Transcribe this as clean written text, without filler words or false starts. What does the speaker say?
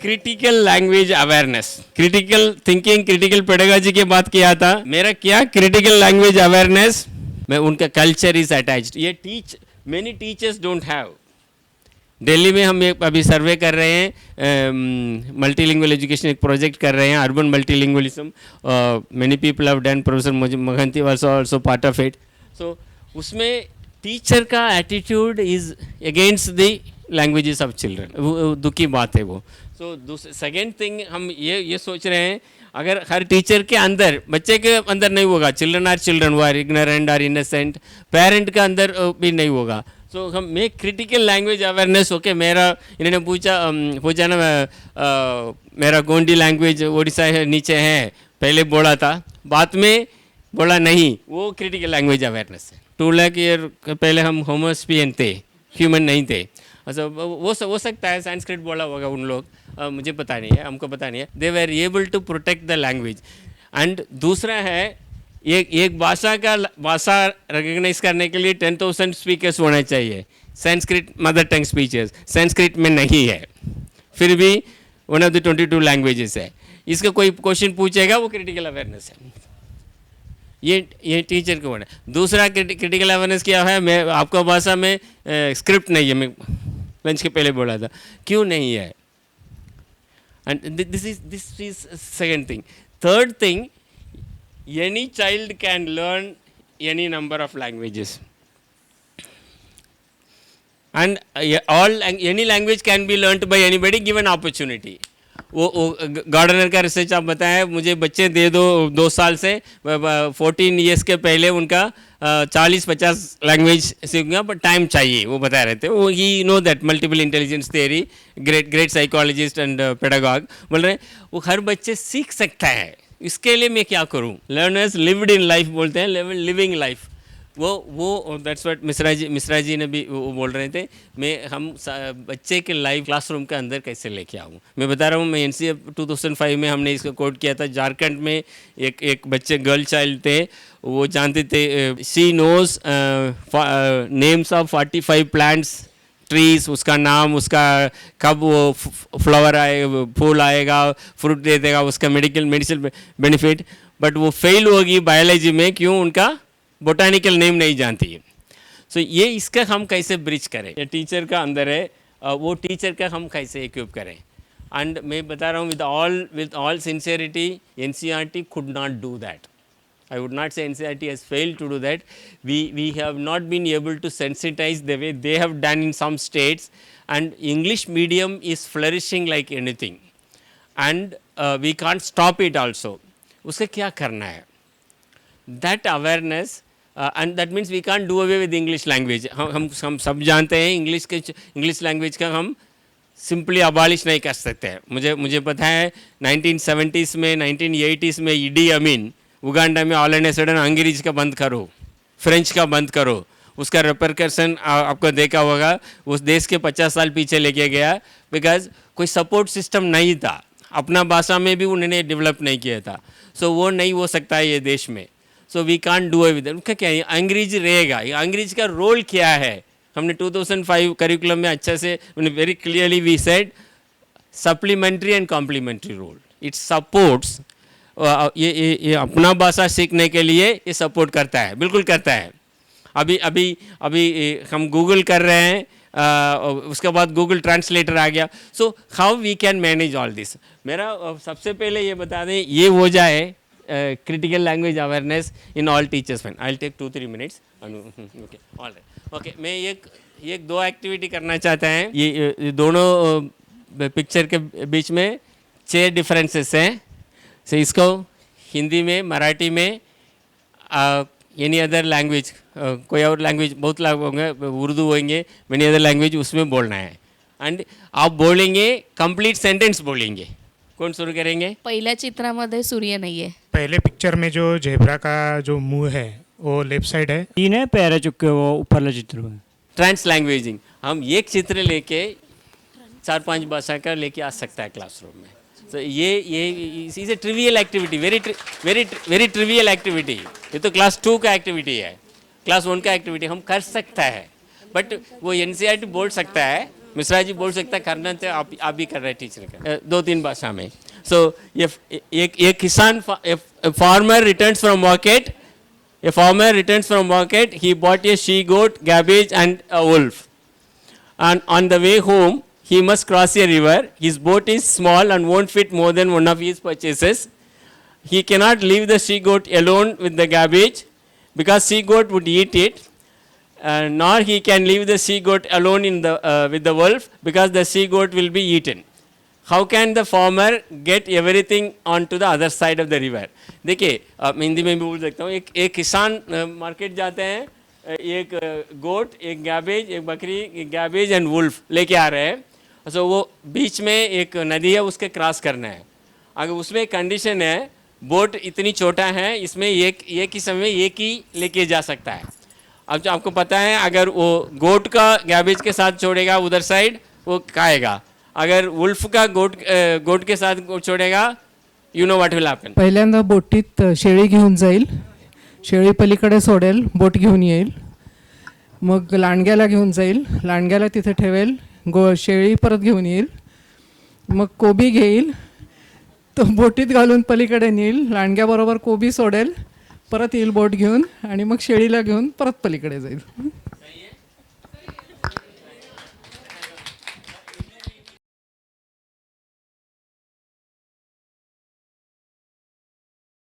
Critical language awareness, critical thinking, critical pedagogy की बात किया था। मेरा क्या क्रिटिकल लैंग्वेज अवेयरनेस में उनका कल्चर इज अटैच्ड। ये many teachers don't have. Delhi में हम एक अभी सर्वे कर रहे हैं, मल्टीलिंगुअल एजुकेशन एक प्रोजेक्ट कर रहे हैं, urban multilingualism. Many people have done, professor Mohanty was also part of it. So उसमें टीचर का attitude is against the languages of children. दुख की बात है वो। सो सेकेंड थिंग हम ये सोच रहे हैं, अगर हर टीचर के अंदर, बच्चे के अंदर नहीं होगा, चिल्ड्रन वो are ignorant are innocent, parent के अंदर भी नहीं होगा। सो हम make critical language awareness. Okay, इन्होंने पूछा ना, मेरा गोंडी लैंग्वेज उड़ीसा है नीचे है, पहले बोला था, बाद में बोला नहीं, वो क्रिटिकल लैंग्वेज अवेयरनेस है। 2 लाख ईयर पहले हम होमोस्पियन थे, ह्यूमन नहीं थे। अच्छा, वो हो सकता है संस्कृत बोला होगा उन लोग, मुझे पता नहीं है, हमको पता नहीं है। They were able to protect the language. And दूसरा है, एक भाषा रिकग्नाइज करने के लिए 10,000 स्पीकर्स होने चाहिए। संस्कृत मदर टंग स्पीचर्स संस्कृत में नहीं है, फिर भी वन ऑफ द 22 लैंग्वेजेस है। इसका कोई क्वेश्चन पूछेगा, वो क्रिटिकल अवेयरनेस है। ये टीचर को होना। दूसरा क्रिटिकल अवेयरनेस क्या है, मैं आपका भाषा में स्क्रिप्ट नहीं है, मैं लंच के पहले बोला था, क्यों नहीं है। And this is second thing. Third thing, any child can learn any number of languages, and any language can be learnt by anybody given opportunity. वो गार्डनर का रिसर्च आप बताएं, मुझे बच्चे दे दो 2 साल से 14 ईयर्स के पहले उनका 40-50 लैंग्वेज सीखूंगा, बट टाइम चाहिए, वो बता रहे थे। वो ही know that multiple intelligence theory, great psychologist and pedagogue बोल रहे हैं, वो हर बच्चे सीख सकता है। इसके लिए मैं क्या करूं? लर्नर्स लिव्ड इन लाइफ बोलते हैं, लिविंग लाइफ। वो दैट्स व्हाट मिश्रा जी ने भी वो बोल रहे थे। हम बच्चे के लाइफ क्लासरूम के अंदर कैसे लेके आऊँ। मैं बता रहा हूँ, मैं NCF 2005 में हमने इसको कोड किया था। झारखंड में एक बच्चे गर्ल चाइल्ड थे, वो जानते थे, she knows names of 45 plants trees, उसका नाम, उसका कब वो फ्लावर आएगा, फूल आएगा, फ्रूट दे देगा, उसका मेडिसिन बेनिफिट। बट वो फेल होगी बायोलॉजी में, क्यों? उनका बोटानिकल नेम नहीं जानती है। सो ये इसका हम कैसे ब्रिज करें, ये टीचर का अंदर है, वो टीचर का हम कैसे इक्विप करें। एंड मैं बता रहा हूँ, with all sincerity, NCERT could not do that. I would not say NCERT has failed to do that. We have not been able to sensitize the way they have done in some states, and English medium is flourishing like anything, and we can't stop it also. उसका क्या करना है? That awareness, and that means we can't do away with English language. हम सब जानते हैं, English language का हम सिंपली अबालिश नहीं कर सकते हैं। मुझे पता है 1970s में, 1980s में ईडी अमीन उगांडा में ऑल एंड सडन अंग्रेजी का बंद करो, फ्रेंच का बंद करो, उसका रिपरकशन आपको देखा होगा, उस देश के 50 साल पीछे लेके गया, बिकॉज कोई सपोर्ट सिस्टम नहीं था, अपना भाषा में भी उन्होंने डेवलप नहीं किया था। सो वो नहीं हो सकता है ये देश में। So we can't do with उनका क्या है, अंग्रेजी रहेगा। अंग्रेजी का रोल क्या है, हमने 2005 करिकुलम में अच्छा से very clearly we said supplementary and complementary role. It supports, ये अपना भाषा सीखने के लिए ये सपोर्ट करता है, बिल्कुल करता है। अभी हम गूगल कर रहे हैं, उसके बाद गूगल ट्रांसलेटर आ गया। So how we can manage all this. मेरा सबसे पहले ये बता दें, ये हो जाए critical language awareness in all teachers. I will take 2-3 minutes. Okay, all right. Okay, मैं एक 2 एक्टिविटी करना चाहता है। ये दोनों पिक्चर के बीच में 6 डिफरेंसेस हैं। सो इसको हिंदी में, मराठी में, एनी अदर लैंग्वेज, कोई और लैंग्वेज, बहुत लोग होंगे, उर्दू होंगे, मेनी अदर लैंग्वेज, उसमें बोलना है। एंड आप बोलेंगे, कंप्लीट सेंटेंस बोलेंगे। कौन शुरू करेंगे? पहिल्या चित्रामध्ये सूर्य नाहीये। पहले पिक्चर में जो जेब्रा का जो मुंह है वो लेफ्ट साइड है, 3 पैर चुके वो ऊपरला चित्र में। ट्रांस लैंग्वेजिंग, हम एक चित्र लेके 4-5 भाषा का लेके आ सकता है क्लासरूम में। तो ये is a trivial activity, very trivial activity. ये तो क्लास 2 का एक्टिविटी है, क्लास 1 का एक्टिविटी हम कर सकता है। बट वो NCERT बोल सकता है, मिश्रा जी बोल सकता है करना तो आप भी कर रहे हैं टीचर का 2-3 भाषा में. So एक किसान farmer returns from market. A farmer returns from market. He bought a she goat, cabbage, and a wolf. And on the way home, he must cross a river. His boat is small and won't fit more than one of his purchases. He cannot leave the she goat alone with the cabbage because she goat would eat it. Nor he can leave the she goat alone with the wolf because the she goat will be eaten. How can the farmer get everything onto the other side of the river? देखिए मैं हिंदी में भी बोल सकता हूँ. एक किसान market जाते हैं, एक गोट, एक गैबेज, एक बकरी, एक गैबेज एंड वुल्फ लेके आ रहे हैं. तो वो बीच में एक नदी है, उसके क्रॉस करना है. अगर उसमें एक कंडीशन है, बोट इतनी छोटा है, इसमें एक ही समय एक ही लेके जा सकता है. अब जो आपको पता है, अगर वो गोट का गैबेज के साथ छोड़ेगा उधर साइड, वो खाएगा. अगर वुल्फ का गोट के साथ छोड़ेगा, you know what will happen. पहिल्यांदा बोटीत शेळी घेऊन जाईल, शेळी पलीकडे सोडेल, बोट घेऊन येईल, मग लांडग्याला घेऊन जाईल, लांडग्याला तिथे ठेवेल, शेळी परत घेऊन येईल, मग कोबी घेईल, तो बोटीत घालून पलीकडे नेईल, लांडग्याबरोबर कोबी सोडेल, परत येईल बोट घेऊन आणि मग शेळीला घेऊन परत पलीकडे जाईल.